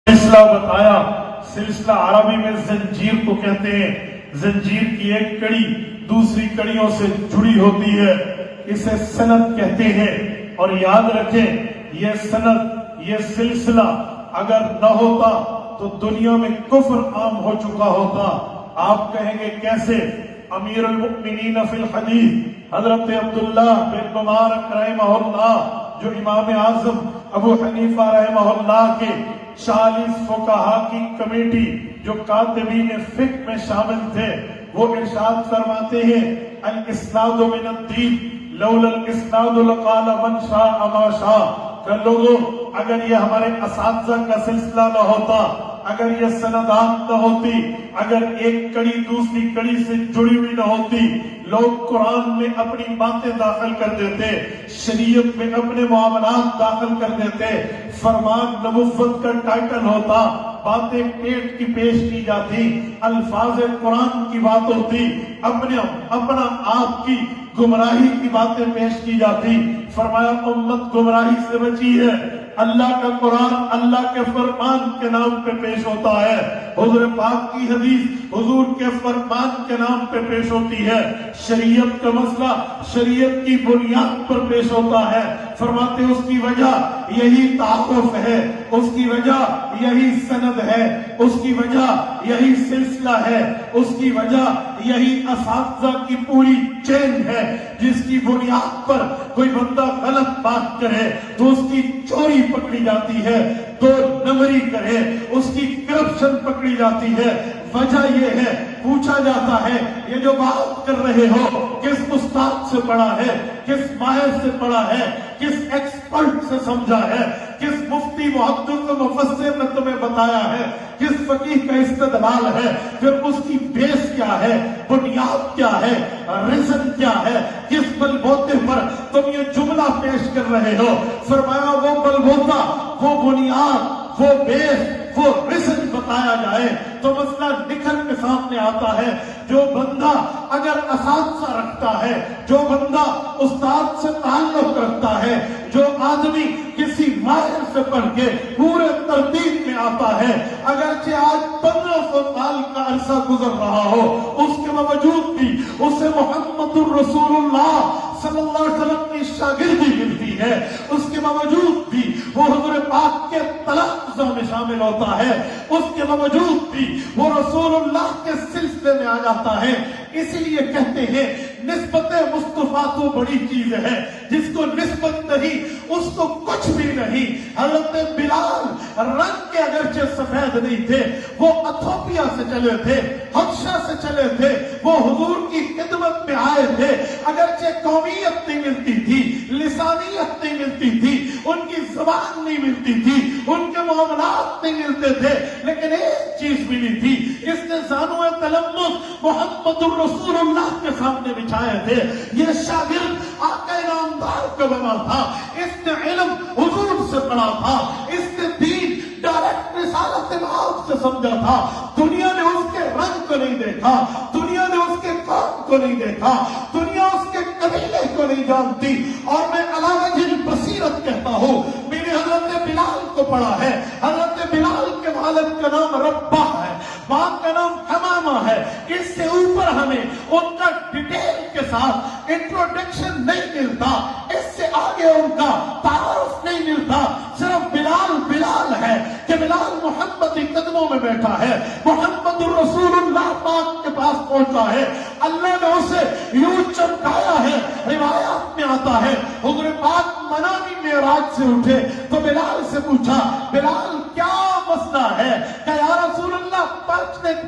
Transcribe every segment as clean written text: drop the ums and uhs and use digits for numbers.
سلسلہ بتایا. سلسلہ عربی میں زنجیر کو کہتے ہیں. زنجیر کی ایک کڑی دوسری کڑیوں سے جڑی ہوتی ہے, اسے سند کہتے ہیں. اور یاد رکھیں یہ سند یہ سلسلہ اگر نہ ہوتا تو دنیا میں کفر عام ہو چکا ہوتا. آپ کہیں گے کیسے؟ امیر المؤمنین فی الحدیث حضرت عبداللہ بن مبارک رحمہ اللہ جو امام اعظم ابو حنیفہ رحمہ اللہ کے 40 فقہا کی کمیٹی جو کاتبین فقہ میں شامل تھے, وہ ارشاد فرماتے ہیں الاسناد من الدین لولا الاسناد لقال من شاء ما شاء. کہ لوگوں اگر یہ ہمارے اساتذہ کا سلسلہ نہ ہوتا, اگر یہ سندات نہ ہوتی, اگر ایک کڑی دوسری کڑی سے جڑی ہوئی نہ ہوتی, لوگ قرآن میں اپنی باتیں داخل کر دیتے, شریعت میں اپنے معاملات داخل کر دیتے, فرمان نبوت کا ٹائٹل ہوتا, باتیں پیٹ کی پیش کی جاتی, الفاظ قرآن کی بات ہوتی, اپنا آپ کی گمراہی کی باتیں پیش کی جاتی. فرمایا امت گمراہی سے بچی ہے, اللہ کا قرآن اللہ کے فرمان کے نام پہ پیش ہوتا ہے, حضور پاک کی حدیث حضور کے فرمان کے نام پہ پیش ہوتی ہے, شریعت کا مسئلہ شریعت کی بنیاد پر پیش ہوتا ہے. فرماتے اس کی وجہ یہی تعارف ہے, اس کی وجہ یہی سند ہے, اس کی وجہ یہی سلسلہ ہے, اس کی وجہ یہی اساتذہ کی پوری چین ہے, جس کی بنیاد پر کوئی بندہ غلط بات کرے تو اس کی چوری پکڑی جاتی ہے, 2 نمبری کرے اس کی کرپشن پکڑی جاتی ہے. وجہ یہ ہے, پوچھا جاتا ہے یہ جو بات کر رہے ہو کس استاد سے پڑھا ہے, کس ماہر سے پڑھا ہے, کس ایکسپرٹ سے سمجھا ہے, کس مفتی محدث و مفسر نے تمہیں بتایا ہے, کس فقیہ کا استدلال ہے, پھر اس کی بیس کیا ہے, بنیاد کیا ہے, ریزن کیا ہے, کس بل بوتے پر تم یہ جملہ پیش کر رہے ہو. فرمایا وہ بل بوتا, وہ بنیاد, وہ بیس, وہ ریزن بتایا جائے تو مسئلہ نکل کے سامنے آتا ہے. جو بندہ اگر اساتذہ رکھتا ہے, جو بندہ استاد سے تعلق رکھتا ہے, جو آدمی کسی ماہر سے پڑھ کے پورے ترتیب میں آتا ہے, اگرچہ آج 1500 سال کا عرصہ گزر رہا ہو, اس کے باوجود بھی اسے محمد الرسول اللہ صلی اللہ علیہ وسلم کی شاگردی ملتی ہے, اس کے باوجود بھی وہ حضور پاک کے تلفظ میں شامل ہوتا ہے, اس کے باوجود بھی وہ رسول اللہ کے سلسلے میں آ جاتا ہے. اسی لیے کہتے ہیں نسبت مصطفیٰ تو بڑی چیز ہے, جس کو نسبت نہیں اس کو کچھ بھی نہیں. حضرت بلال رنگ کے اگرچہ سفید نہیں تھے, وہ ایتھوپیا سے چلے تھے, حبشہ سے چلے تھے, وہ حضور کی خدمت میں آئے تھے, اگرچہ قومیت نہیں ملتی تھی, لسانیت نہیں ملتی تھی, ان کی زبان نہیں ملتی تھی, ان کے معاملات نہیں ملتے تھے, لیکن ایک چیز ملی تھی, اس نے زانو تلمس محمد الرسول اللہ کے سامنے بچھائے تھے. یہ شاگرد آقا نامدار کا بنا تھا, اس نے علم حضور سے پڑھا تھا, اس نے دین ڈائریکٹ رسالت مآب سے سمجھا تھا. دنیا نے اس کے رنگ کو نہیں دیکھا, دنیا نے اس کے قوم کو نہیں دیکھا, دنیا اس کے قبیلے کو نہیں جانتی. اور میں علاوہ جن بصیرت کہتا ہوں, میں نے حضرت بلال کو پڑھا ہے. حضرت بلال کے والد کا نام رباح ہے, باپ کا نام حمامہ ہے. اس سے اوپر ہمیں ان کا ڈیٹیل کے ساتھ انٹروڈکشن نہیں ملتا, اس سے آگے ان کا تعارف نہیں ملتا. صرف بلال بلال ہے کہ بلال محمد کے قدموں میں بیٹھا ہے, محمد الرسول اللہ پاک کے پاس پہنچا ہے, اللہ نے اسے یوں چمکایا ہے. روایات میں آتا ہے حضور پاک منامی معراج سے اٹھے تو بلال سے پوچھا, بلال کیا مسئلہ ہے؟ کہ یا رسول اللہ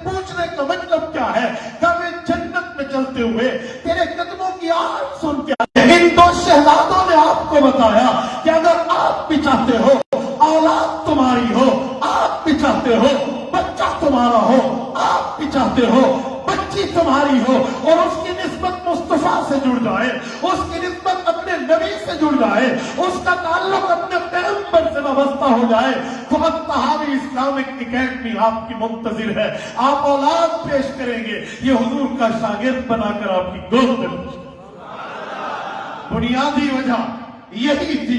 پوچھنے کا مطلب کیا ہے؟ کہ میں جنت میں چلتے ہوئے تیرے قدموں کی آواز سن کے ان 2 شہزادوں نے آپ کو بتایا کہ اگر آپ بھی چاہتے ہو اولاد تمہاری ہو, آپ بھی چاہتے ہو بچہ تمہارا ہو, آپ بھی چاہتے ہو بچی تمہاری ہو, اور اس کی نسبت مصطفیٰ سے جڑ جائے, اس کی نسبت اپنے نبی سے جڑ جائے, اس کا تعلق اپنے پیغمبر سے وابستہ ہو جائے, تو اب تحاوی اسلامک اکیڈمی آپ کی منتظر ہے. آپ اولاد پیش کریں گے, یہ حضور کا شاگرد بنا کر آپ کی گود میں. بنیادی وجہ یہی تھی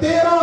13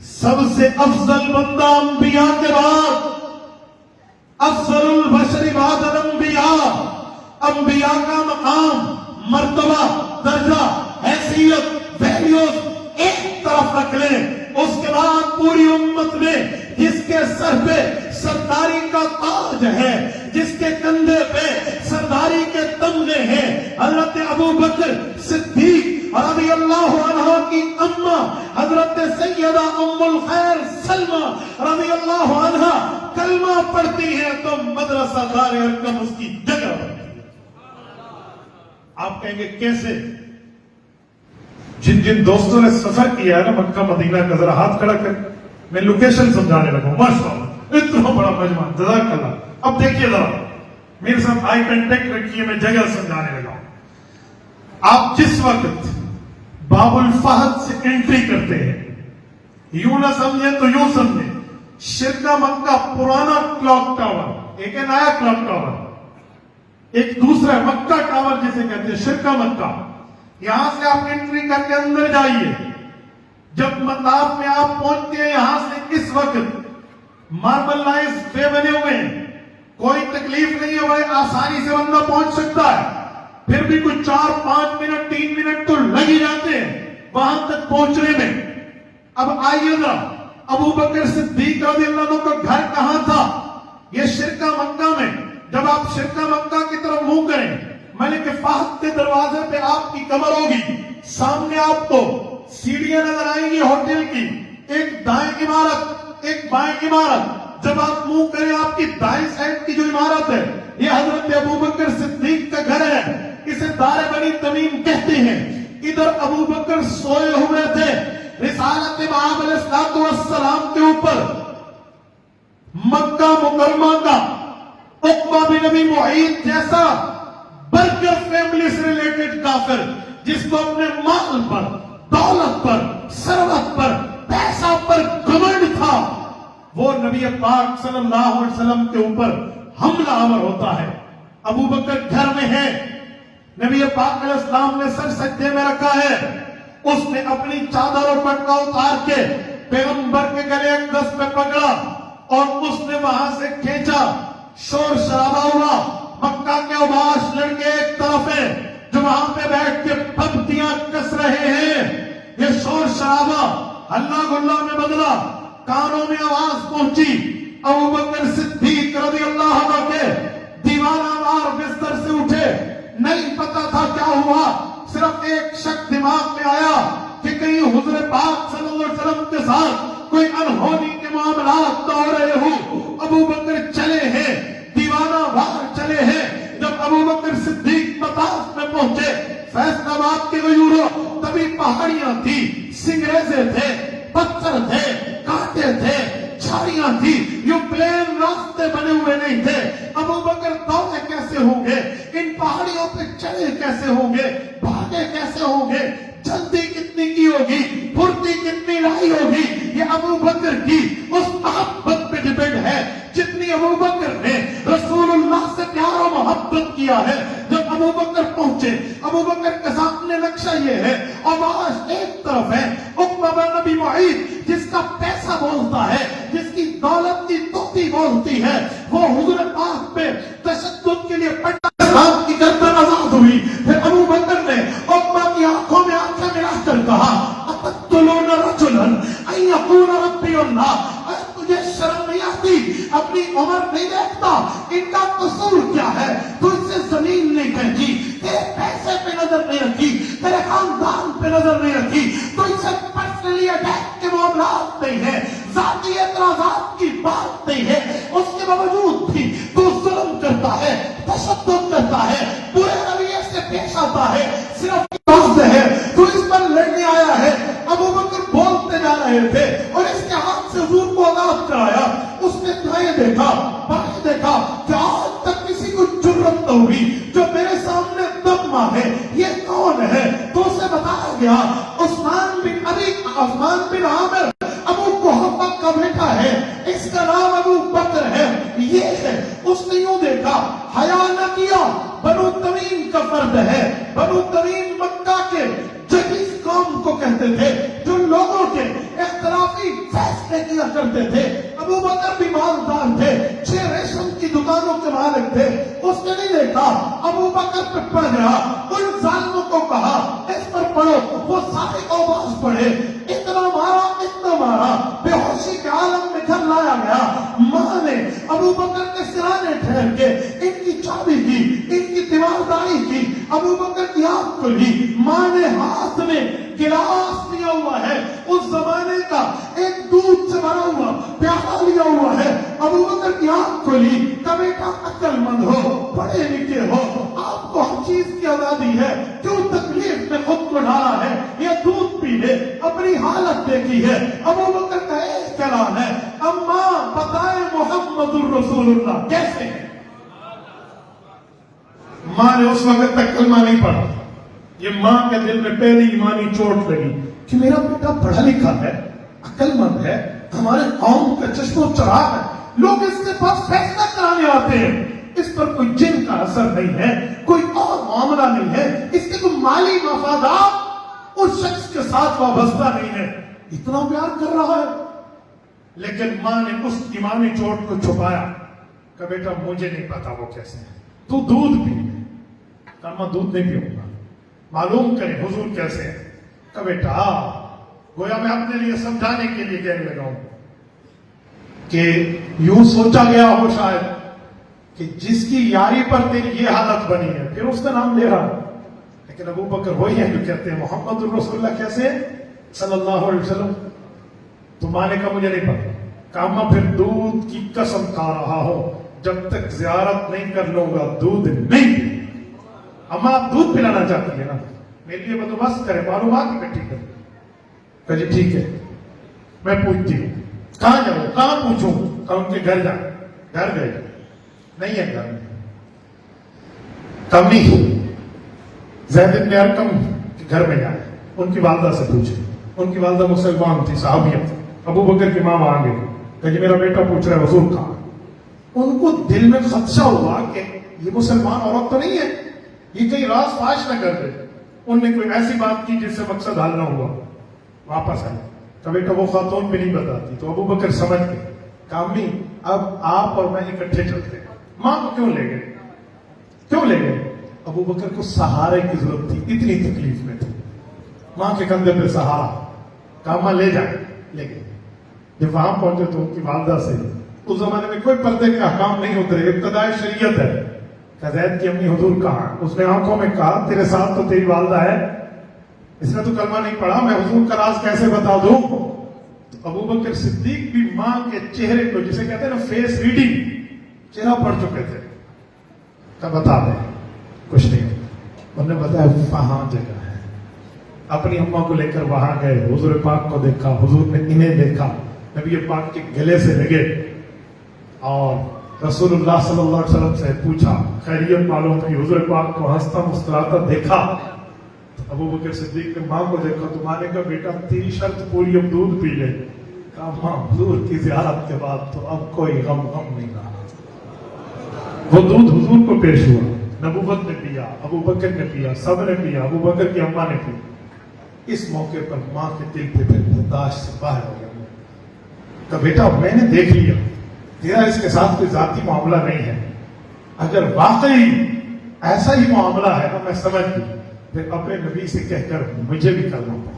سب سے افضل بندہ انبیاء کے بعد، افضل البشر بعد الانبیاء، انبیاء کا مقام، مرتبہ، درجہ، حیثیت، ویلیوز ایک طرف رکھ لیں، اس کے بعد پوری امت میں جس کے سر پہ سرداری کا تاج ہے، جس کے کندھے پہ سرداری کے تمغے ہیں، حضرت ابو بکر صدیق رضی اللہ عنہ کی اماں حضرت سیدہ ام الخیر سلمہ رضی اللہ عنہ کلمہ پڑھتی ہے تو مدرسہ دار ارقم اس کی جگہ بنتی ہے۔ آپ کہیں گے کیسے؟ جن جن دوستوں نے سفر کیا ہے نا مکہ مدینہ کا، ذرا ہاتھ کھڑا کر، میں لوکیشن سمجھانے لگا ہوں۔ ماشاء اللہ اتنا بڑا مجمع، جزاک اللہ۔ اب دیکھیے ذرا میرے ساتھ آئی کنٹیکٹ رکھیے، میں جگہ سمجھانے لگا ہوں۔ آپ جس وقت باب الفہد سے انٹری کرتے ہیں، یوں نہ سمجھیں تو یوں سمجھیں، شرکہ مکہ پرانا کلاک ٹاور، ایک ہے نیا کلاک ٹاور، ایک دوسرا ہے مکہ ٹاور جسے کہتے ہیں شرکہ مکہ۔ یہاں سے آپ انٹری کر کے اندر جائیے، جب مطاف میں آپ پہنچتے ہیں یہاں سے اس وقت ماربل لائنز پہ بنے ہوئے ہیں، کوئی تکلیف نہیں ہے بھائی، آسانی سے بندہ پہنچ سکتا ہے، پھر بھی کچھ 4-5 منٹ 3 منٹ تو لگ ہی جاتے ہیں وہاں تک پہنچنے میں۔ اب آئیے ذرا ابو بکر صدیق رضی اللہ عنہ کا گھر کہاں تھا؟ یہ شرکہ مکہ میں۔ جب آپ شرکہ مکہ کی طرف منہ کریں، ملک فہد کے دروازے پہ آپ کی کمر ہوگی، سامنے آپ کو سیڑھیاں نظر آئیں گی ہوٹل کی، ایک دائیں عمارت ایک بائیں عمارت۔ جب آپ منہ کریں آپ کی دائیں سائڈ کی جو عمارت ہے یہ حضرت ابو بکر صدیق کا گھر ہے، اسے دار بنی تمیم کہتے ہیں۔ ادھر ابو بکر سوئے ہوئے تھے، رسالت مآب علیہ السلام کے اوپر مکہ مکرمہ کا عقبہ بن ابی معیط جیسا برگر فیملی سے ریلیٹڈ کافر، جس کو اپنے مال پر، دولت پر، ثروت پر، پیسہ پر گھمنڈ تھا، وہ نبی پاک صلی اللہ علیہ وسلم کے اوپر حملہ آور ہوتا ہے۔ ابو بکر گھر میں ہے، نبی پاک علیہ السلام نے سر سجدے میں رکھا ہے، اس نے اپنی چادر اور پٹکا اتار کے پیغمبر کے گلے کس پہ پکڑا اور اس نے وہاں سے کھینچا۔ شور شرابہ ہوا، مکہ کے عباش لڑکے ایک طرف ہیں جو وہاں پہ بیٹھ کے پھپتیاں کس رہے ہیں، یہ شور شرابہ ہلا گلا میں بدلا، کانوں میں آواز پہنچی۔ ابو بکر صدیق رضی اللہ عنہ کے دیوانہ وار بستر سے اٹھے، نہیں پتا تھا کیا ہوا، صرف ایک شک دماغ میں آیا کہ کہیں حضور پاک صلی اللہ علیہ وسلم کے ساتھ کوئی انہونی کے معاملات تو ہو رہے ہو۔ ابو بکر چلے ہیں، دیوانہ وار چلے ہیں۔ جب ابو بکر صدیق مطاف میں پہنچے، فیصل آباد کے غیوروں، تبھی پہاڑیاں تھی، سنگریزے تھے، پتھر تھے، کانٹے تھے، جھاڑیاں تھی، یوں پلین راستے بنے ہوئے نہیں تھے۔ ابو بکر دوڑے کیسے ہوں گے، ان پہاڑیوں پہ چڑھے کیسے ہوں گے، بھاگے کیسے ہوں گے، جلدی کتنی کی ہوگی، پھرتی کتنی لائی ہوگی، یہ ابو بکر کی اس محبت پہ ڈیپینڈ ہے جتنی ابو بکر نے رسول اللہ سے پیار و محبت کیا ہے۔ جب ابو بکر پہنچے، ابو بکر کے سامنے نقشہ یہ ہے، عباش ایک طرف ہے، عقبہ بن ابی معیط جس کا پیسہ بولتا ہے، جس کی دولت کی توتی بولتی ہے، وہ حضور پاک پہ تشدد کے لیے پٹا اسلام کی گردن آزاد ہوئی۔ پھر ابو بکر نے عقبہ کی آنکھوں میں آنکھیں ملا کر کہا، اَتَقْتُلُونَ رَجُلًا أَن يَقُولَ رَبِّيَ اللَّهُ، تجھے شرم نہیں آتی، اپنی عمر نہیں دیکھتا، ان کا قصور کیا ہے؟ تو اس سے زمین نہیں پھینکی، تیرے پیسے پہ نظر نہیں رکھی، تیرے خاندان پہ نظر نہیں رکھی، تو اس سے پرسنلی اٹیک کے معاملات نہیں ہے، ذاتی اعتراضات کی بات نہیں ہے، اس کے باوجود بھی تو ظلم کرتا ہے، تشدد کرتا ہے، برے رویے سے پیش آتا ہے، صرف ہے تو اس پر لڑنے آیا ہے۔ ابو بکر بولتے جا رہے تھے اور اس کے ہاتھ سے حضور کو آزاد کرایا۔ اس نے دائیں دیکھا، بائیں دیکھا کہ آج تک کسی کو جرأت نہ ہوئی جو میرے سامنے دم مانگے، یہ کون ہے؟ تو اسے بتایا گیا عثمان بن عامر ابو قحافہ کا بیٹا ہے، اس کا نام ابو بکر ہے، یہ ہے۔ اس نے یوں دیکھا، حیا نہ کیا، بنو تمیم کا فرد ہے، بنو تمیم مکہ کے جگیز قوم کو کہتے تھے جو لوگوں کے اختلافی فیصلے کیا کرتے تھے. ابو بکر بھی مالدار تھے, 6 ریشم کی دکانوں کے مالک تھے. اس نے نہیں دیکھا, ابو بکر پہ پڑ گیا, ان ظالموں کو کہا اس پر پڑھو, وہ سارے آواز پڑھے, اتنا مارا بے ہوشی کے عالم میں گھر لایا گیا. ماں نے ابو بکر کے سرانے ٹھہر کے ان کی چابی کی, ان کی تیمارداری کی, ابو بکر کی آنکھ کھلی. ماں نے ہاتھ میں گلاس لیا ہوا ہے, اس زمانے کا ایک دودھ سے بھرا ہوا پیالہ لیا ہوا ہے. ابو بکر کی آنکھ کھلی کہ بیٹا عقل مند ہو, پڑھے لکھے ہو, آپ کو ہر چیز کی آزادی ہے, کیوں تکلیف میں خود کو ڈالا ہے, یہ دودھ پی لے, اپنی حالت دیکھی ہے. ابو بکر کا ایک کلام ہے, اماں بتائیں محمد الرسول اللہ کیسے ہے. ماں نے اس وقت تک کلمہ نہیں پڑھا. یہ ماں کے دل میں پہلی ایمانی چوٹ لگی کہ میرا بیٹا پڑھا لکھا ہے, عقل مند ہے, ہمارے قوم کا چشم و چراغ ہے, لوگ اس کے پاس فیصلہ کرانے آتے ہیں, اس پر کوئی جن کا اثر نہیں ہے, کوئی اور معاملہ نہیں ہے, اس کے کوئی مالی مفادات اس شخص کے ساتھ وابستہ نہیں ہے, اتنا پیار کر رہا ہے. لیکن ماں نے اس ایمانی چوٹ کو چھپایا کہ بیٹا مجھے نہیں پتا وہ کیسے ہے, تو دودھ پی. کہا میں دودھ نہیں پیوں گا, معلوم کریں حضور کیسے ہے. کہ بیٹا گویا میں اپنے لیے سمجھانے کے لیے کہنے لگا ہوں کہ یوں سوچا گیا ہو شاید کہ جس کی یاری پر تیری یہ حالت بنی ہے, پھر اس کا نام لے رہا. لیکن ابو بکر وہی ہے جو کہتے ہیں محمد الرسول اللہ کیسے ہے صلی اللہ علیہ وسلم. تو ماں نے کہا مجھے نہیں پتا. کہا میں پھر دودھ کی قسم کھا رہا ہوں, جب تک زیارت نہیں کر لوں گا دودھ نہیں. اما آپ دودھ پلانا چاہتی ہے نا, میرے لیے بندوبست کرے, معلومات اکٹھی کرے. کہا جی ٹھیک ہے, میں پوچھتی ہوں. کہاں جاؤں, کہاں پوچھوں؟ کہا ان کے گھر جا. گھر گئے, نہیں ہے گھر میں. کمی زید بن ارقم کے گھر میں جائے, ان کی والدہ سے پوچھے. ان کی والدہ مسلمان تھی, صحابیہ تھی. ابو بکر کی ماں وہاں گئی, کہ جی میرا بیٹا پوچھ رہا ہے حضور کہاں. ان کو دل میں خدشہ ہوا کہ یہ مسلمان عورت تو نہیں ہے, یہ کہیں راز فاش نہ کر دے. ان نے کوئی ایسی بات کی جس سے مقصد حل نہ ہوا. واپس آئے تو بیٹا وہ خاتون بھی نہیں بتاتی. تو ابو بکر سمجھ گئے, کامی اب آپ اور میں اکٹھے چلتے ہیں. ماں کو کیوں لے گئے, کیوں لے گئے؟ ابو بکر کو سہارے کی ضرورت تھی, اتنی تکلیف میں تھی. ماں کے کندھے پہ سہارا, کہا ماں لے جائیں. لے گئے. جب وہاں پہنچے تو ان کی والدہ سے, اس زمانے میں کوئی پردے کے احکام نہیں ہوتے, ابتدائی شریعت ہے. کہ زید کی امی حضور کہاں؟ اس نے آنکھوں میں کہا تیرے ساتھ تو تیری والدہ ہے, اس نے تو کلمہ نہیں پڑھا, میں حضور کا راز کیسے بتا دوں. ابو بکر صدیق بھی ماں کے چہرے کو, جسے کہتے ہیں نا فیس ریڈنگ, چہرہ پڑھ چکے تھے. کہ بتا دیں. کچھ نہیں. انہوں نے بتایا وہاں جگہ ہے. اپنی اماں کو لے کر وہاں گئے, حضور پاک کو دیکھا, حضور نے انہیں دیکھا, نبی پاک کے گلے سے لگے اور رسول اللہ صلی اللہ علیہ وسلم سے پوچھا, خیریت معلوم کی. حضور پاک کو ہنستا مسکراتا دیکھا. ابو بکر صدیق نے ماں کو دیکھا تو ماں نے کہا بیٹا تیری شرط پوری, اب دودھ پی لے. کہا ماں حضور کی زیارت کے بعد تو اب کوئی غم نہیں رہا. وہ دودھ حضور کو پیش ہوا, نبوت نے پیا, ابو بکر نے پیا, سب نے پیا, ابو بکر کی اماں نے پی. اس موقع پر ماں کے دل پہ پھر برداشت سے باہر ہو گیا. کہ بیٹا میں نے دیکھ لیا تیرا اس کے ساتھ کوئی ذاتی معاملہ نہیں ہے, اگر واقعی ایسا ہی معاملہ ہے تو میں سمجھ گئی, پھر اپنے نبی سے کہہ کر مجھے بھی کرنا پڑا.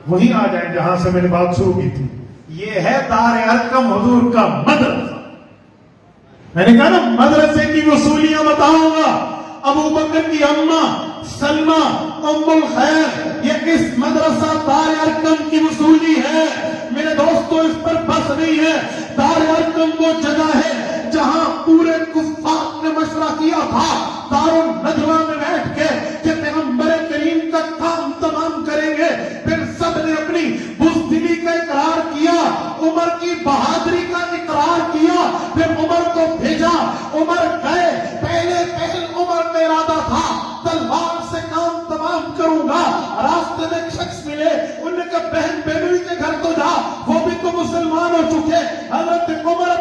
وہیں آ جائیں جہاں سے میں نے بات شروع کی تھی. یہ ہے دار ارقم حضور کا مدرسہ. میں نے کہا نا مدرسے کی وصولیاں بتاؤں گا. ابو بکر کی اماں سلمہ ام الخیر, یہ اس مدرسہ دار ارقم کی وصولی ہے. میرے دوستو اس پر بس نہیں ہے. دار ارقم وہ جگہ ہے جہاں پورے کفار نے مشورہ کیا تھا دار الندوہ میں بیٹھ کے کہ پیغمبر کریم کا کام تمام کریں گے. پھر سب نے اپنی بزدلی کا اقرار کیا, عمر کی بہادری کا اقرار کیا, پھر عمر کو بھیجا. عمر گئے, پہلے عمر کا ارادہ تھا تلوار سے کام تمام کروں گا. راستے میں ایک شخص ملے, انہوں نے کہا بہن بیوی کے گھر تو جا, وہ بھی تو مسلمان ہو چکے. حضرت عمر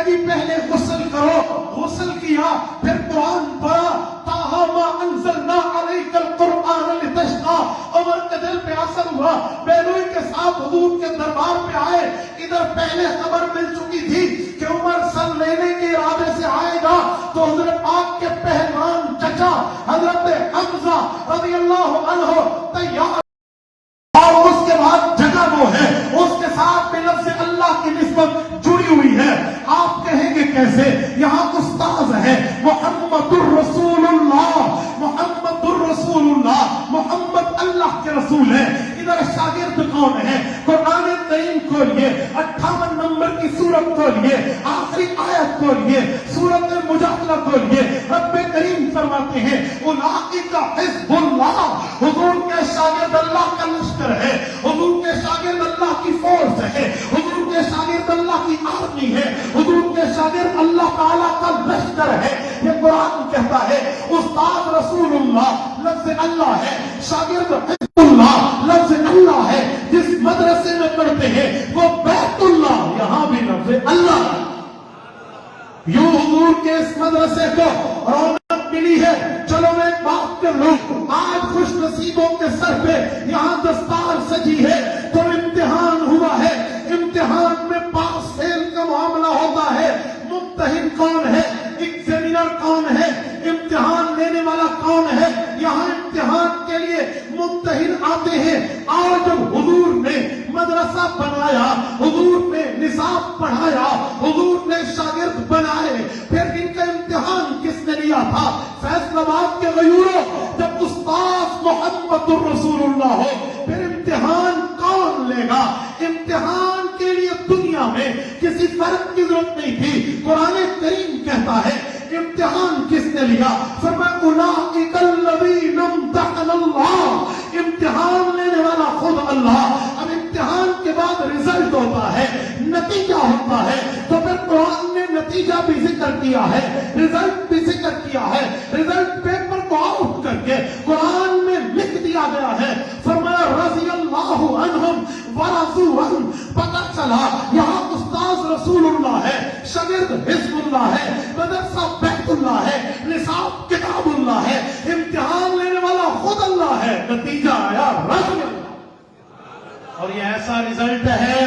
جی پہلے غسل کرو، غسل کیا، پھر قرآن پڑھا، طٰہٰ مَا أَنزَلْنَا عَلَيْكَ الْقُرْآنَ لِتَشْقَىٰ، عمر کے دل پہ اثر ہوا، بیلوئی کے ساتھ حضور کے دربار پہ آئے، ادھر پہلے خبر مل چکی تھی کہ عمر سن لینے کے ارادے سے آئے گا، تو حضرت پاک کے پہلوان چچا حضرت حمزہ رضی اللہ عنہ تیار، اور اس کے بعد جگہ وہ ہے، اس کے ساتھ بھی لفظ اللہ کی نسبت جڑی ہوئی ہے۔ آپ کہیں گے کیسے؟ یہاں استاذ ہے محمد الرسول اللہ، محمد الرسول اللہ، محمد اللہ کے رسول ہے۔ ادھر شاگرد کون ہے؟ قرآن کریم کھولیے، 58 نمبر کی سورت کھولیے، آخری آیت کھولیے، سورت مجادلہ کھولیے، رب کریم فرماتے ہیں اولئک حزب اللہ، حضور کے شاگرد اللہ کا لشکر ہے، حضور کے شاگرد اللہ کی فورس ہے، حضور کے شاگرد اللہ کی آرمی ہے، حضور کے شاگرد اللہ تعالیٰ کا لشکر ہے۔ یہ قرآن کہتا ہے استاد رسول اللہ لفظ اللہ ہے، شاگرد حزب اللہ لفظ اللہ ہے، جس مدرسے میں پڑھتے ہیں وہ بیت اللہ، یہاں بھی لفظ اللہ ہے۔ یوں حضور کے اس مدرسے کو رونق ملی ہے۔ چلو میں ایک بات کر لوں، آج خوش نصیبوں کے سر پہ یہاں دستار سجی ہے تو امتحان ہوا ہے، امتحان میں پاس فیل کا معاملہ ہوتا ہے۔ ممتحن کون ہے؟ ایگزامینر کون ہے؟ امتحان لینے والا کون ہے؟ یہاں امتحان کے لیے ممتحن آتے ہیں، اور جب حضور نے مدرسہ بنایا، حضور نے نصاب پڑھایا، حضور نے شاگرد بنائے، پھر ان کا امتحان کس نے لیا تھا؟ فیصل آباد کے غیوروں، جب استاد محمد الرسول اللہ ہو پھر امتحان کون لے گا؟ امتحان کے لیے دنیا میں کسی فرق کی ضرورت نہیں تھی۔ قرآن کریم کہتا ہے امتحان کس نے لیا؟ فرمایا اولئک الذین امتحن اللہ، امتحان لینے والا خود اللہ۔ اب امتحان کے بعد رزلٹ ہوتا ہے، نتیجہ ہوتا ہے، تو پھر قرآن نے نتیجہ بھی ذکر کیا ہے، رزلٹ بھی ذکر کیا ہے، رزلٹ پیپر کو آؤٹ کر کے قرآن میں لکھ دیا گیا ہے۔ فرمایا رضی اللہ عنہم ورضوا عنہ، پتہ چلا یہاں استاذ رسول اللہ ہے، شاگرد حزب اللہ ہے، مدرسہ بیت اللہ ہے، نصاب کتاب اللہ ہے، امتحان لینے والا خود اللہ ہے، نتیجہ آیا رضی اللہ۔ اور یہ ایسا رزلٹ ہے،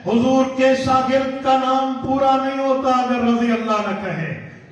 حضور کے شاگرد کا نام پورا نہیں ہوتا اگر رضی اللہ نہ کہے۔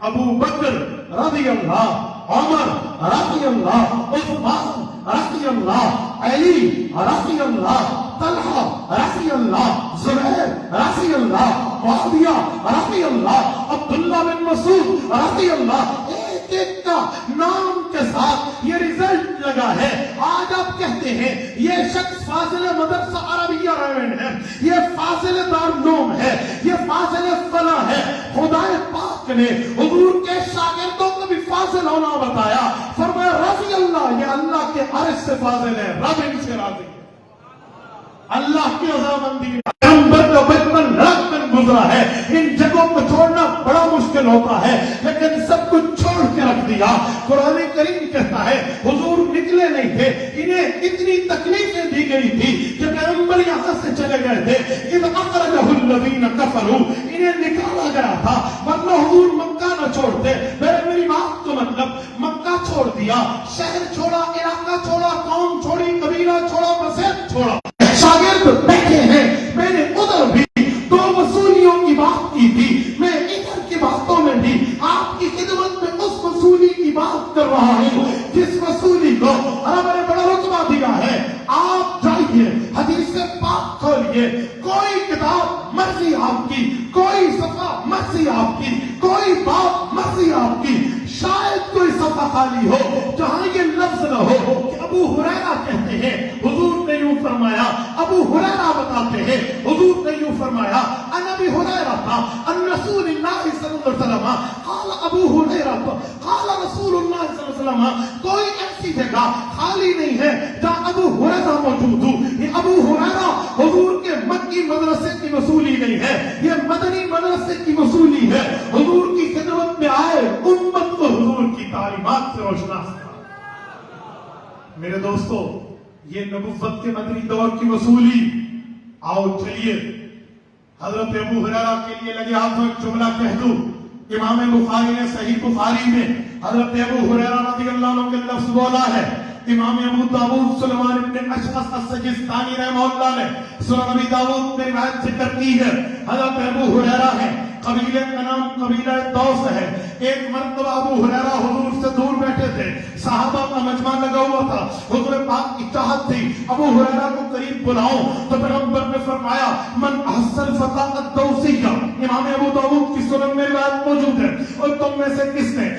ابو بکر رضی اللہ، عمر رضی اللہ، عثمان رضی اللہ، علی رضی اللہ، طلحہ رضی اللہ، زبیر رضی اللہ، معاویہ رضی اللہ، عبداللہ بن مسعود رضی اللہ، ایک ایک کا نام کے ساتھ یہ رزلٹ لگا ہے۔ آج آپ کہتے ہیں یہ شخص فاضل مدرسہ عربیہ ریونڈ ہے، یہ فاضل دارالعلوم ہے، یہ فاضل فلاں ہے۔ خدا پاک نے حضور کے شاگردوں کو بھی فاضل ہونا بتایا، فرمایا رضی اللہ، یہ اللہ کے عرش سے فاضل ہے، رب ان سے راضی ہے۔ اللہ کی رضامندی پیغمبر کا بچپن رات میں گزرا ہے، ان جگہوں کو چھوڑنا بڑا مشکل ہوتا ہے، لیکن سب کچھ چھوڑ کے رکھ دیا۔ قرآن کریم کہتا ہے حضور نکلے نہیں تھے، انہیں اتنی تکلیفیں دی گئی تھی کہ پیغمبر یہاں سے چلے گئے تھے، اذ اخرجہ الذین کفروا، انہیں نکالا گیا تھا، ورنہ حضور مکہ نہ چھوڑتے۔ میری بات تو مطلب مکہ چھوڑ دیا، شہر چھوڑا، علاقہ چھوڑا، قوم چھوڑی، قبیلہ چھوڑا، مسجد چھوڑا۔ شاگرد بیٹھے ہیں، میں نے ادھر بھی دو وصولیوں کی بات کی تھی، میں ادھر کی باتوں میں بھی آپ کی خدمت میں اس وصولی کی بات کر رہا ہوں جس وصولی کو رب نے بڑا رتبہ دیا ہے۔ آپ جائیے حدیث پاک کھولیے، کوئی کتاب مرضی آپ کی، کوئی صفحہ مرضی آپ کی، کوئی باب مرضی آپ کی، شاید کوئی صفحہ خالی ہو جہاں یہ لفظ نہ ہو کہ ابو ہریرہ کہتے ہیں حضور نے یوں فرمایا، ابو ہریرہ بتاتے ہیں حضور نے یوں فرمایا، ان ابی ہریرہ ان رسول اللہ صلی اللہ علیہ وسلم قال ابو ہریرہ قال رسول اللہ صلی اللہ علیہ وسلم، کوئی ایسی جگہ خالی نہیں ہے جہاں ابو ہریرہ موجود ہو۔ یہ ابو ہریرہ حضور کے مکی مدرسے کی وصولی نہیں ہے، یہ مدنی مدرسے کی وصولی ہے۔ حضور کی خدمت میں آئے امت کو حضور کی تعلیمات سے روشناس کرا۔ میرے دوستو، یہ نبوت کے مدنی دور کی وصولی، آؤ چلیے حضرت ابو ہریرہ کے لیے لگے ہاتھوں ایک جملہ کہہ دوں. امام بخاری نے صحیح بخاری میں حضرت ابو ہریرہ رضی اللہ عنہ کے لفظ بولا ہے. امام ابو داؤد سلیمان ابن اشعث السجستانی رحمہ اللہ نے سنن ابی داؤد میں روایت ذکر کی ہے. حضرت ابو ہریرہ ہے، قبیلے کا نام قبیلہ دوس ہے. ایک مرتبہ ابو ہریرہ حضور سے دور بیٹھے تھے، صحابہ کا مجمع لگا ہوا تھا. حضور پاک کی چاہت تھی ابو ہریرہ کو قریب بلاؤں، تو پیغمبر نے فرمایا من احسن فتاة الدوسیہ. امام ابو داؤد کی سنن میں روایت موجود ہے. اور تم میں سے کس نے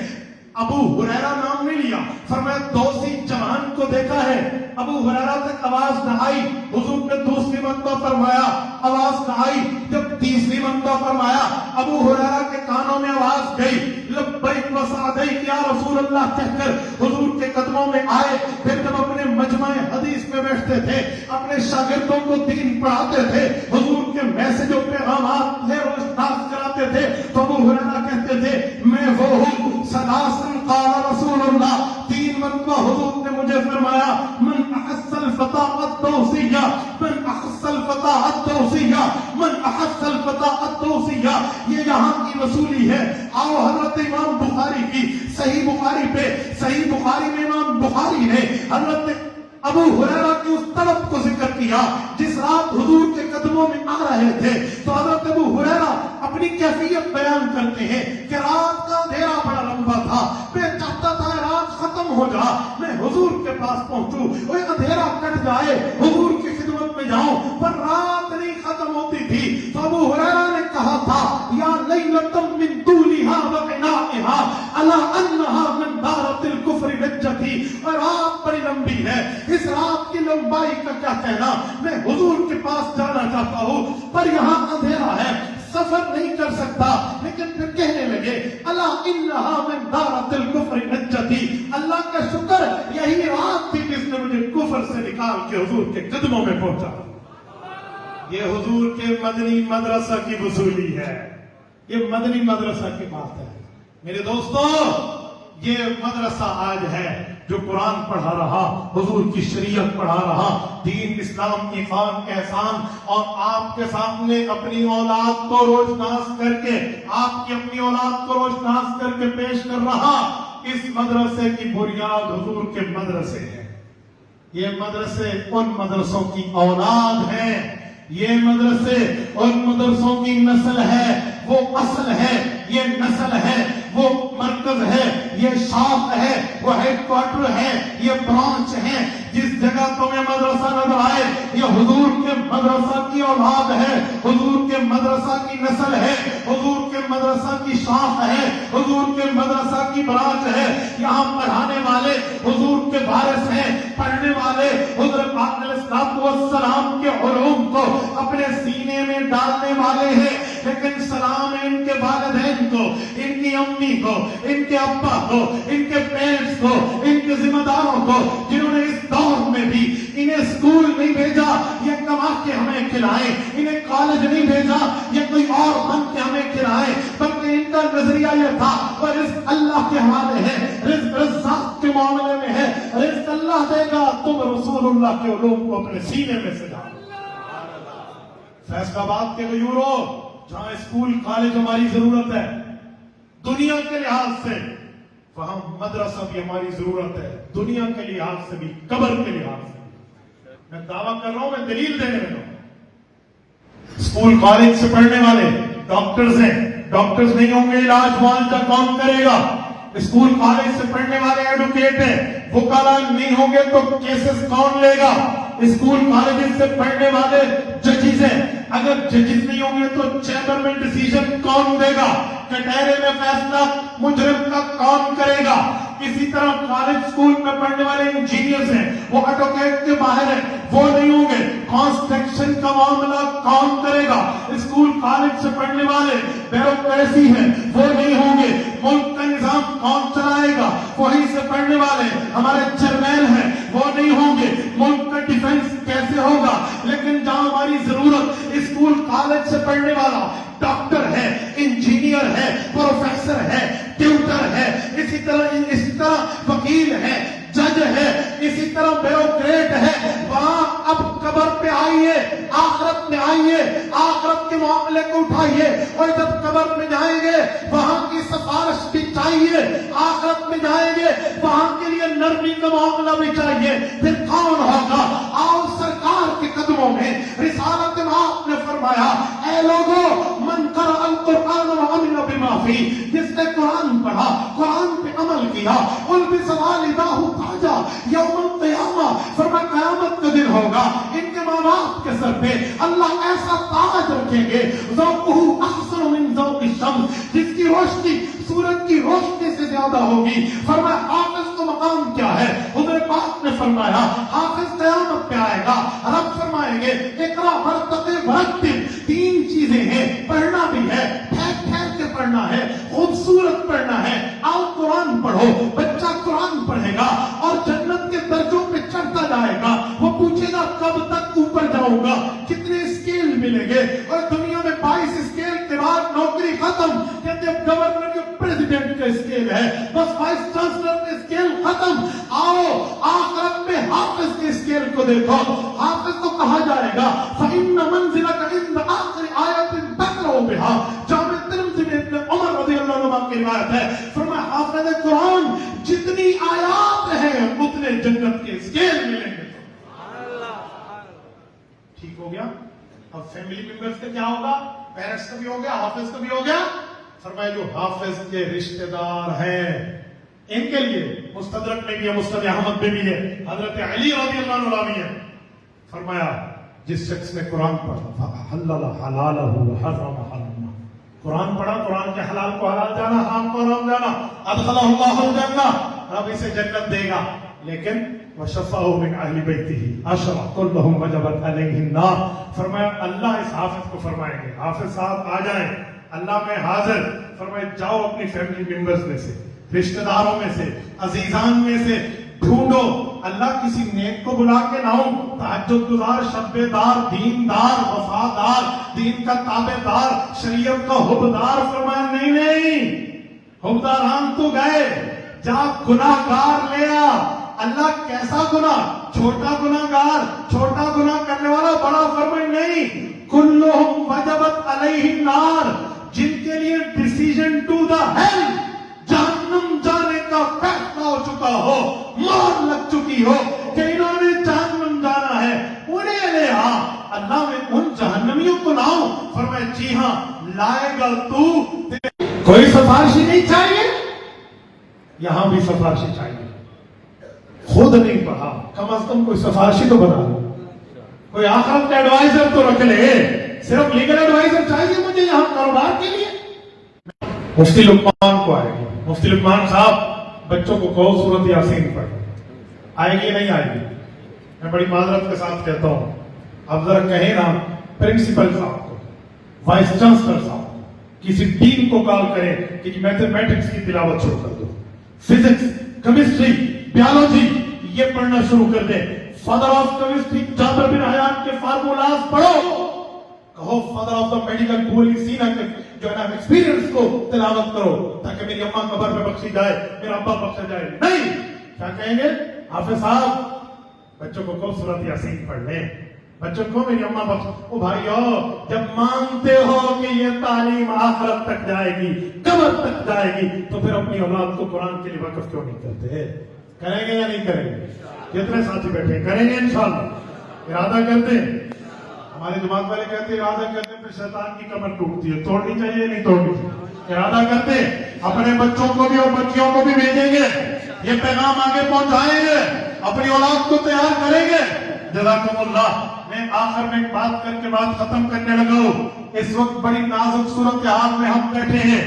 ابو ہریرہ نام نہیں لیا؟ فرمایا دوسی جوان کو دیکھا ہے؟ ابو ہریرہ تک آواز نہ آئی. حضور نے دوسری مرتبہ فرمایا، آواز نہ آئی. جب تیسری مرتبہ فرمایا، ابو ہریرہ کے کانوں میں آواز گئی لبیک و سعدیک یا رسول اللہ کہہ کر حضور کے قدموں میں آئے. پھر جب اپنے مجمع حدیث میں بیٹھتے تھے، اپنے شاگردوں کو دین پڑھاتے تھے، حضور کے میسج و پیغامات سے روشناس کراتے تھے، تو ابو ہریرہ کہتے تھے میں وہ ہوں ثلاثاً قال رسول اللہ. 3 مرتبہ حضور نے مجھے فرمایا من احس الفتاة الدوسیہ، من احس الفتاة الدوسیہ، من احس الفتاة الدوسیہ. یہ یہاں کی وصولی ہے. آؤ حضرت امام بخاری کی صحیح بخاری پہ، صحیح بخاری میں امام بخاری نے حضرت ابو ہریرہ کی اس طلب کو ذکر کیا جس رات حضور کے قدموں میں آ رہے تھے. تو حضرت ابو ہریرہ اپنی کیفیت بیان کرتے ہیں کہ رات کا اندھیرا بڑا لمبا تھا، میں چاہتا تھا رات ختم ہو جا، میں حضور کے پاس پہنچوں، وہ اندھیرا کٹ جائے، حضور کی خدمت میں جاؤں، پر رات نہیں ختم ہوتی تھی. تو ابو ہریرہ نے کہا تھا یا لیلۃ من طولها وعنائها الا انها من دارت الکفر نجتی. اور رات بڑی لمبی ہے، اس رات کی لمبائی کا کیا کہنا. میں حضور کے پاس جانا چاہتا ہوں پر یہاں اندھیرا ہے، سفر نہیں کر سکتا. لیکن پھر کہنے لگے الا انها من دارت الکفر نجتی. اللہ کا شکر یہی رات تھی جس نے مجھے کفر سے نکال کے حضور کے قدموں میں پہنچا. یہ حضور کے مدنی مدرسہ کی وصولی ہے، یہ مدنی مدرسہ کی بات ہے. میرے دوستو، یہ مدرسہ آج ہے جو قرآن پڑھا رہا، حضور کی شریعت پڑھا رہا، دین اسلام ایمان احسان، اور آپ کے سامنے اپنی اولاد کو روشناس کر کے، آپ کی اپنی اولاد کو روشناس کر کے پیش کر رہا. اس مدرسے کی بنیاد حضور کے مدرسے ہے. یہ مدرسے ان مدرسوں کی اولاد ہیں، یہ مدرسے ان مدرسوں کی نسل ہے، وہ اصل ہے، یہ نسل ہے، وہ مرکز ہے، یہ شاخ ہے، وہ ہیڈ کوارٹر ہے، یہ برانچ ہے. جس جگہ تمہیں مدرسہ نظر آئے یہ حضور کے مدرسہ کی اولاد ہے، حضور کے مدرسہ کی نسل ہے، حضور کے مدرسہ کی شاخ ہے، حضور کے مدرسہ کی برانچ ہے. یہاں پڑھانے والے حضور کے وارث ہیں، پڑھنے والے حضرت پاک علیہ الصلوۃ والسلام کے علوم کو اپنے سینے میں ڈالنے والے ہیں. لیکن سلام ہے ان کے والدین کو، ان کی امی کو، ان کے ابا کو، ان کے پیرنٹس کو، ان کے ذمہ داروں کو جنہوں نے اس دور میں بھی انہیں اسکول نہیں بھیجا یہ کما کے ہمیں کھلائے، انہیں کالج نہیں بھیجا یہ کوئی اور بن کے ہمیں کھلائے، بلکہ ان کا نظریہ یہ تھا اور رزق اللہ کے حوالے ہے، رزق رزاق کے معاملے میں ہے، رزق اللہ دے گا، تم رسول اللہ کے علوم کو اپنے سینے میں سجا. فیصلہ باد کے غیوروں، جہاں اسکول کالج ہماری ضرورت ہے دنیا کے لحاظ سے، وہاں مدرسہ بھی ہماری ضرورت ہے دنیا کے لحاظ سے بھی، قبر کے لحاظ سے. میں دعویٰ کر رہا ہوں، میں دلیل دینے میں ہوں. اسکول کالج سے پڑھنے والے ڈاکٹرز ہیں، ڈاکٹرز نہیں ہوں گے علاج معالجہ کون کرے گا. اسکول کالج سے پڑھنے والے ایڈوکیٹ ہیں، وکلا نہیں ہوں گے تو کیسز کون لے گا. اسکول کالج سے پڑھنے والے ججز ہیں، اگر ججز نہیں ہوں گے تو چیمبر میں ڈیسیژن کون دے گا، کٹہرے میں فیصلہ مجرم کا کون کرے گا. اسی طرح کالج اسکول میں پڑھنے والے انجینئرز ہیں، وہ ایڈوکیٹ کے باہر ہیں، وہ نہیں ہوں گے. کنسٹرکشن کا معاملہ کون کرے گا. اسکول کالج سے پڑھنے والے بیوروکریسی ہیں، وہ نہیں ہوں گے. ملک کا نظام کون چلائے گا، وہیں سے پڑھنے والے ہمارے چیئرمین ہیں، وہ نہیں ہوں گے. ملک کا ڈیفنس کیسے ہوگا. لیکن جہاں ہماری ضرورت اسکول کالج سے پڑھنے والا ڈاکٹر ہے، انجینئر ہے، پروفیسر ہے، ٹیوٹر ہے، اسی طرح وکیل ہے، جج ہے، اسی طرح بیوروکریٹ ہے، وہاں اب قبر پہ آئیے، آخرت میں آئیے، آخرت کے معاملے چاہیے، اور جب قبر میں جائیں گے وہاں کی سفارش بھی چاہیے، آخرت میں جائیں گے وہاں کے لیے نرمی کا معاملہ بھی چاہیے، پھر کون ہوگا؟ آؤ سرکار کے قدموں میں رسالت آپ نے فرمایا اے لوگوں من قرأ القرآن وعمل بما فیہ، جس نے قرآن پڑھا، قرآن پہ عمل کیا، البس والداہ تاجا یوم القیامہ، فرمایا قیامت کا دن ہوگا ان کے ماں باپ کے سر پہ اللہ ایسا تاج رکھیں گے ذوقہ احسن من ذوق الشمس، جس کی روشنی سورج کی روشنی سے زیادہ ہوگی۔ فرمایا حافظ کا مقام کیا ہے؟ حضور پاک نے فرمایا حافظ قیامت پہ آئے گا، رب فرمائیں گے اقرا ورتقی ورتل، تین چیزیں ہیں، پڑھنا بھی ہے، ٹھہر ٹھہر کے پڑھنا ہے، خوبصورت پڑھنا ہے، آؤ قرآن پڑھو، بچہ قرآن پڑھے گا اور جنت کے درجوں پہ چڑھتا جائے گا، وہ پوچھے گا کب تک اوپر جاؤں گا، کتنے اسکیل ملیں گے، اور دنیا میں 22 اسکیل کے بعد نوکری ختم، کہتے ہیں گورنر کے پریزیڈنٹ کا اسکیل ہے، بس وائس چانسلر کا اسکیل ختم، آؤ آخرت میں حافظ کے اسکیل کو دیکھو، حافظ کو کہا جائے گا فَإِنَّ مَنزِلَكَ عِنْدَ آخِرِ آیَةٍ تَقْرَؤُ بِهَا، جامع ترمذی میں ابن عمر رضی اللہ عنہ کی روایت ہے، فرمایا حافظ قرآن جتنی آیات ہیں اتنے جنت کے اسکیل ملیں گے۔ ٹھیک ہو گیا؟ اب فیملی ممبرز کا کیا ہوگا؟ پیرنٹس کا بھی ہو گیا، حافظ کا بھی ہو گیا۔ فرمایا جو حافظ کے رشتہ دار ہیں ان کے لیے مستدرک میں بھی ہے، مستدرک احمد میں بھی ہے، حضرت علی رضی اللہ عنہ راوی ہے، فرمایا جس شخص نے قرآن پڑھا فحلل حلالہ وحرم حرامہ، قرآن پڑھا، قرآن کے حلال کو حلال جانا، حرام کو حرام جانا، ادخلہ اللہ الجنہ، رب اسے جنت دے گا، لیکن وشفعہ من اہل بیتہ عشرہ کلہم وجبت علیہ النار، فرمایا اللہ اس حافظ کو فرمائیں گے حافظ صاحب آ جائیں، اللہ میں حاضر، فرمایا جاؤ اپنی فیملی ممبرز میں سے، رشتہ داروں میں سے، عزیزان میں سے ڈھونڈو، اللہ کسی نیک کو بلا کے لاؤں، تہجد گزار، شب دار، دیندار، وفادار، دین کا تابع دار، شریعت کا حبدار، فرمایا نہیں نہیں، حبداران تو گئے، جا گناہ گار لے آ۔ اللہ کیسا گناہ؟ چھوٹا گناہ گار، چھوٹا گناہ کرنے والا بڑا، فرمائے نہیں، کلہم وجبت علیہ النار، جن کے لیے ڈیسیژن ٹو دا ہیل، جہنم جانے کا فیصلہ ہو چکا ہو، مار لگ چکی ہو کہ انہوں نے جہنم جانا ہے، انہیں لے آ۔ اللہ میں ان جہنمیوں کو لاؤ، فرمائے جی ہاں لائے گا تو۔ کوئی سفارشی نہیں چاہیے، یہاں بھی سفارشی چاہیے، خود نہیں پڑھا کم از کم کوئی سفارشی تو بنا لو، کوئی آخرت کا ایڈوائزر تو رکھ لے، صرف لیگل ایڈوائزر چاہیے مجھے یہاں کاروبار کے لیے۔ مفتی لقمان کو آئے گی، مفتی لقمان صاحب بچوں کو کہو سورۃ یاسین پڑھ، آئے گی نہیں آئے گی؟ میں بڑی معذرت کے ساتھ کہتا ہوں، اب ذرا کہیں نا پرنسپل صاحب کو، وائس چانسلر صاحب کو، کسی ڈین کو کال کریں کہ جی میتھمیٹکس کی تلاوت شروع کر دو، فزکس، کیمسٹری، بیالوجی یہ پڑھنا شروع کر دیں، فادر آف کیمسٹری جابر بن حیان کے فارمولاز پڑھو، کہو فادر آف دا میڈیکل گولی سینا کے جو ہے نا ایکسپیرینس کو تلاوت کرو تاکہ میری اماں قبر میں بخشی جائے، میرا ابا بخشا جائے۔ نہیں، کیا کہیں گے؟ حافظ صاحب بچوں کو کہو سورۃ یاسین پڑھ لیں، بچوں کو میری اماں بخش۔ او بھائیو، جب مانتے ہو کہ یہ تعلیم آخرت تک جائے گی، قبر تک جائے گی، تو پھر اپنی اولاد کو قرآن کے لیے وقف کیوں نہیں کرتے؟ کریں گے یا نہیں کریں گے؟ کتنے ساتھی بیٹھے ہیں؟ کریں گے انشاءاللہ، ارادہ کرتے ہیں۔ ہمارے جماعت والے کہتے ہیں ارادہ کرتے ہیں پھر شیطان کی کمر ٹوٹتی ہے، توڑنی چاہیے نہیں توڑنی چاہیے؟ ارادہ کرتے ہیں، اپنے بچوں کو بھی اور بچیوں کو بھی بھیجیں گے، یہ پیغام آگے پہنچائیں گے، اپنی اولاد کو تیار کریں گے۔ جزاکم اللہ۔ میں آخر میں ایک بات کر کے بات ختم کرنے لگا ہوں۔ اس وقت بڑی نازک صورتحال میں ہم بیٹھے ہیں،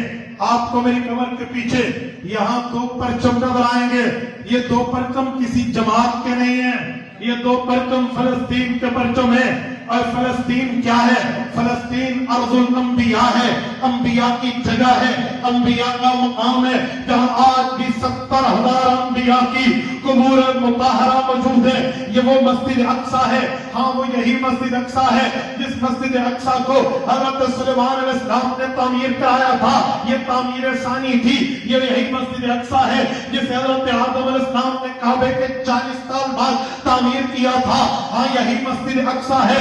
آپ کو میری کمر کے پیچھے یہاں 2 پرچم نظر آئیں گے، یہ 2 پرچم کسی جماعت کے نہیں ہیں، یہ 2 پرچم فلسطین کے پرچم ہیں۔ اور فلسطین کیا ہے؟ فلسطین ارض الانبیاء ہے، انبیاء کی جگہ ہے، انبیاء کا مقام ہے، جہاں آج بھی 70,000 انبیاء کی قبور مطہرہ موجود ہے۔ یہ وہ مسجد اقصیٰ ہے، ہاں وہ یہی مسجد اقصیٰ ہے جس مسجد اقصیٰ کو حضرت سلیمان علیہ السلام نے تعمیر کرایا تھا، یہ تعمیر ثانی تھی۔ یہ یہی مسجد اقصیٰ ہے جسے حضرت آدم علیہ السلام نے کعبے کے 40 سال بعد تعمیر کیا تھا، ہاں یہی مسجد اقصیٰ ہے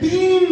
3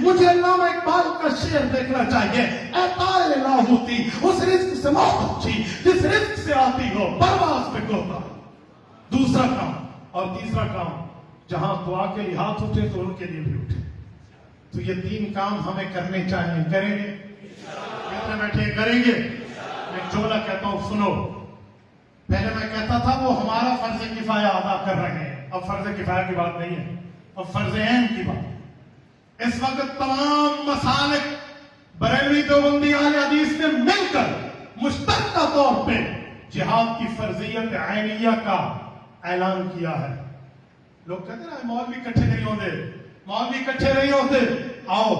مجھے علامہ اقبال کا شعر دیکھنا چاہیے. اے طائر لاہوتی اس رزق سے موت اچھی جس رزق سے آتی ہو پرواز پہ کوتا. دوسرا کام اور تیسرا کام, جہاں دعا کے لیے ہاتھ اٹھے تو ان کے لیے بھی اٹھے. تو یہ 3 کام ہمیں کرنے چاہیے. کریں گے؟ کتنے بیٹھے کریں گے؟ میں جملہ کہتا ہوں سنو. پہلے میں کہتا تھا وہ ہمارا فرض کفایہ ادا کر رہے ہیں. اب فرض کفایہ کی بات نہیں ہے, اب فرض عین کی بات. اس وقت تمام مسالک بریلوی دیوبندی اہل حدیث نے مل کر مشترکہ طور پہ جہاد کی فرضیت عینیہ کا اعلان کیا ہے. لوگ کہتے ہیں نا مولوی اکٹھے نہیں ہوتے, مولوی اکٹھے نہیں ہوتے. آؤ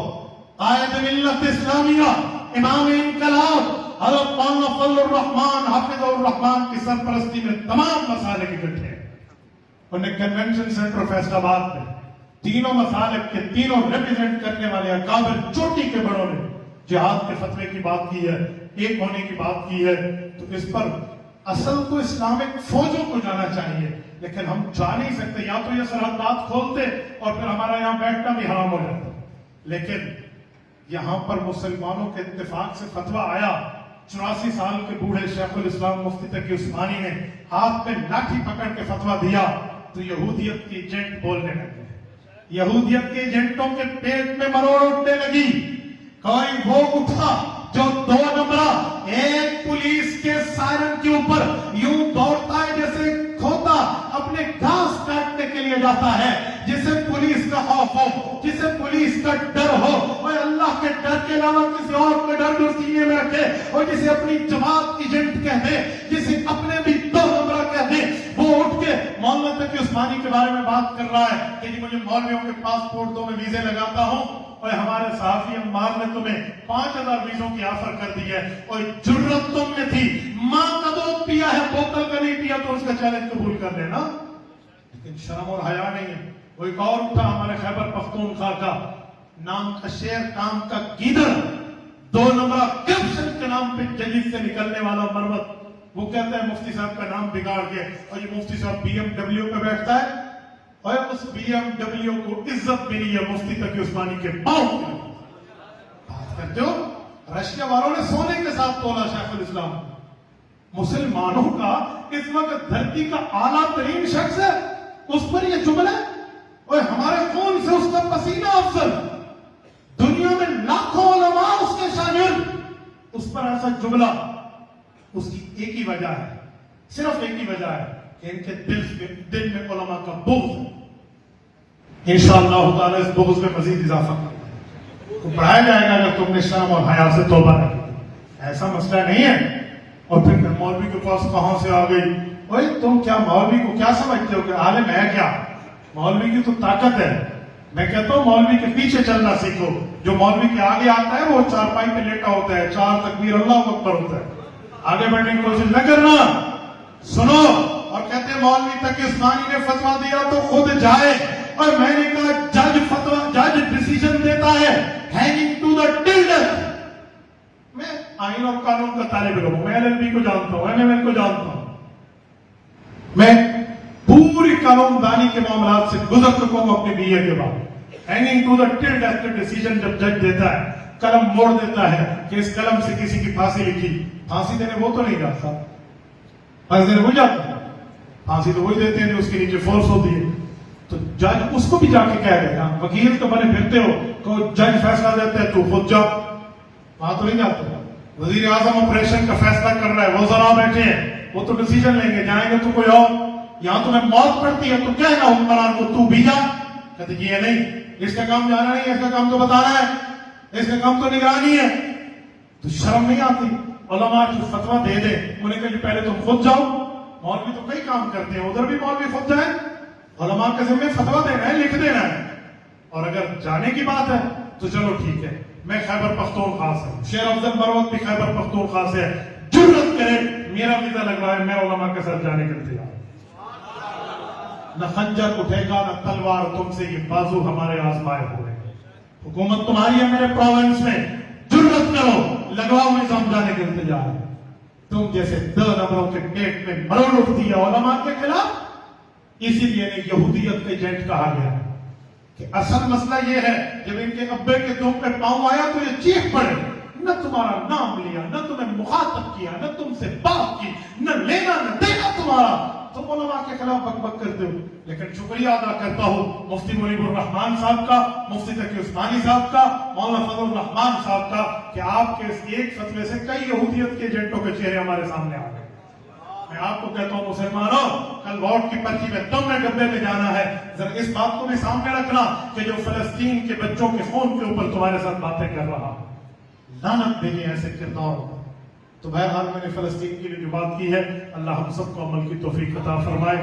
قائد ملت اسلامیہ امام انقلاب حضرت مولانا فضل الرحمان حافظ الرحمان کی سرپرستی میں تمام مسالک اکٹھے ہیں. انہوں نے کنونشن سینٹر فیصل آباد میں تینوں مسالک کے تینوں ریپرزینٹ کرنے والے اکابر چوٹی کے بڑوں نے جہاد کے فتوے کی بات کی ہے, ایک ہونے کی بات کی ہے. تو اس پر اصل تو اسلامک فوجوں کو جانا چاہیے, لیکن ہم جا نہیں سکتے. یا تو یہ سرحدات کھولتے اور پھر ہمارا یہاں بیٹھنا بھی حرام ہو جاتا. لیکن یہاں پر مسلمانوں کے اتفاق سے فتویٰ آیا. 84 سال کے بوڑھے شیخ الاسلام مفتی تقی عثمانی نے ہاتھ میں لاٹھی پکڑ کے فتویٰ دیا تو یہودیت کے ایجنٹ بولنے لگے. یہودیت کے ایجنٹوں کے پیٹ میں مروڑ اٹھنے لگی. کوئی وہ اٹھا جو 2 نمبرہ ایک پولیس کے سائرن کے اوپر یوں دوڑتا ہے جیسے کھوتا اپنے گھاس کاٹنے کے لیے جاتا ہے, جسے پولیس کا خوف ہو, جسے پولیس کا ڈر ہو, اور اللہ کے ڈر کے علاوہ کسی اور کا ڈر جو سینے میں رکھے, اور جسے اپنی جماعت ایجنٹ کہہ دے, جسے اپنے بھی 2 نمبرہ کہہ دے, وہ اٹھ کے مولانا تقی عثمانی کے بارے میں بات کر رہا ہے کہ جی مجھے مولویوں کے پاسپورٹ دو, میں ویزے لگاتا ہوں. اور ہمارے صحافی عمار نے تمہیں 5000 ویزوں کی آفر کر دی ہے, اور جرت تم میں تھی, ماں کا دودھ پیا ہے بوتل کا نہیں پیا تو اس کا چیلنج قبول کر لینا. لیکن شرم اور حیا نہیں ہے. وہ ایک اور اٹھا ہمارے خیبر پختونخوا کا نام کا شیر کام کا گیدڑ, 2 نمبر کرپشن کے نام پہ جلیس سے نکلنے والا مرمت, وہ کہتا ہے مفتی صاحب کا نام بگاڑ کے, اور یہ مفتی صاحب BMW پہ بیٹھتا ہے, اور اس BMW کو عزت ملی ہے مفتی تقی عثمانی کے پاؤں. بات کرتے ہو رشیا والوں نے سونے کے ساتھ تولا شیخ الاسلام. مسلمانوں کا اس وقت دھرتی کا اعلیٰ ترین شخص ہے, اس پر یہ جملہ, اور ہمارے خون سے اس کا پسینہ افضل, دنیا میں لاکھوں علماء اس کے شاگرد, اس پر ایسا جملہ. اس کی ایک ہی وجہ ہے, صرف ایک ہی وجہ ہے کہ ان کے دل میں علماء کا بغض ہے. انشاءاللہ تعالی اس بغض میں مزید اضافہ تو بڑھایا جائے گا اگر تم نے شرم اور حیا سے توبہ کی. ایسا مسئلہ نہیں ہے. اور پھر مولوی کے پاس کہاں سے آ گئی, اوے تم کیا مولوی کو کیا سمجھتے ہو کہ عالم ہے کیا؟ مولوی کی تو طاقت ہے. میں کہتا ہوں مولوی کے پیچھے چلنا سیکھو. جو مولوی کے آگے آتا ہے وہ چارپائی پہ لیٹا ہوتا ہے, 4 تکبیر اللہ اکبر ہوتا ہے, آگے بڑھنے کی کوشش نہ کرنا. سنو, اور کہتے ہیں مولوی تقی عثمانی نے فتویٰ دیا تو خود جائے, اور میں نے کہا جج ڈیسیژن دیتا ہے ہینگنگ ٹو دا ڈلڈر. میں آئین اور قانون کا طالب علم ہوں, میں LLB کو جانتا ہوں, MML کو جانتا ہوں, میں پوری قانون دانی کے معاملات سے گزر چکا ہوں اپنے BA کے بعد. ہینگنگ ٹو دا ڈلڈر ڈیسیژن جب جج دیتا ہے, قلم موڑ دیتا ہے کہ اس قلم سے کسی کی پھانسی لکھی, پھانسی دینے وہ تو نہیں جاتا, پھانسی دینے وہ جاتا ہے, پھانسی تو وہی دیتے ہیں جو اس کے نیچے فورس ہوتی ہے. تو جج اس کو بھی جا کے کہہ دے گا, وکیل تو بنے پھرتے ہو کہ جج فیصلہ دیتا ہے تو خود جا, وہاں تو نہیں جاتا. وزیر اعظم آپریشن کا فیصلہ کر رہا ہے, وہ ذرا بیٹھے ہیں, وہ تو ڈیسیژن لیں گے, جائیں گے تو کوئی اور. یہاں تمہیں موت پڑتی ہے تو کہنا حکمران کو تو بھی جا, کہتے یہ نہیں, اس کا کام جانا نہیں ہے, اس کا کام تو بتانا ہے, اس کا کام تو نگرانی ہے. تو شرم نہیں آتی؟ علماء جو فتویٰ دے دیں, انہیں کہا پہلے تم خود جاؤ. مولوی تو کئی کام کرتے ہیں, ادھر بھی مولوی خود جائیں. علماء کے ذمہ فتویٰ دینا ہے, لکھ دینا ہے. اور اگر جانے کی بات ہے تو چلو ٹھیک ہے, میں خیبر پختونخوا سے ہوں, شیر افضل مروت بھی خیبر پختونخوا سے ہے, جرت کرے میرا ویزا لگوائے, میں علماء کے ساتھ جانے کے انتظار. نہ خنجر اٹھے گا نہ تلوار تم سے, یہ بازو ہمارے آزمائے ہوئے. حکومت تمہاری ہے میرے پروونس میں, جرت کرو, لگواؤ نظام جانے کے انتظار. تم جیسے 2 نمبروں کے پیٹ میں مروڑ اٹھتی ہے علماء کے خلاف, اسی لیے یہودیت کے ایجنٹ کہا گیا. کہ اصل مسئلہ یہ ہے جب ان کے ابے کے دم پہ پاؤں آیا تو یہ چیخ پڑے، نہ تمہارا نام لیا، نہ تمہیں مخاطب کیا، نہ تم سے بات کی، نہ لینا نہ دینا تمہارا، تم علماء کے خلاف بک بک کرتے ہو۔ لیکن شکریہ ادا کرتا ہوں مفتی منیب الرحمان صاحب کا، مفتی تقی عثمانی صاحب کا، مولانا فضل الرحمان صاحب کا، کہ آپ کے اس ایک فتوے سے کئی یہودیت کے ایجنٹوں کے چہرے ہمارے سامنے آ گئے۔ میں آپ کو کہتا ہوں مسلمانوں، کل ووٹ کی پرچی میں تم نے ڈبے میں جانا ہے، ذرا اس بات کو بھی سامنے رکھنا کہ جو فلسطین کے بچوں کے خون کے اوپر تمہارے ساتھ باتیں کر رہا، لعنت دے گی ایسے کرداروں پر۔ تو بہرحال میں نے فلسطین کے لیے جو بات کی ہے، اللہ ہم سب کو عمل کی توفیق عطا فرمائے۔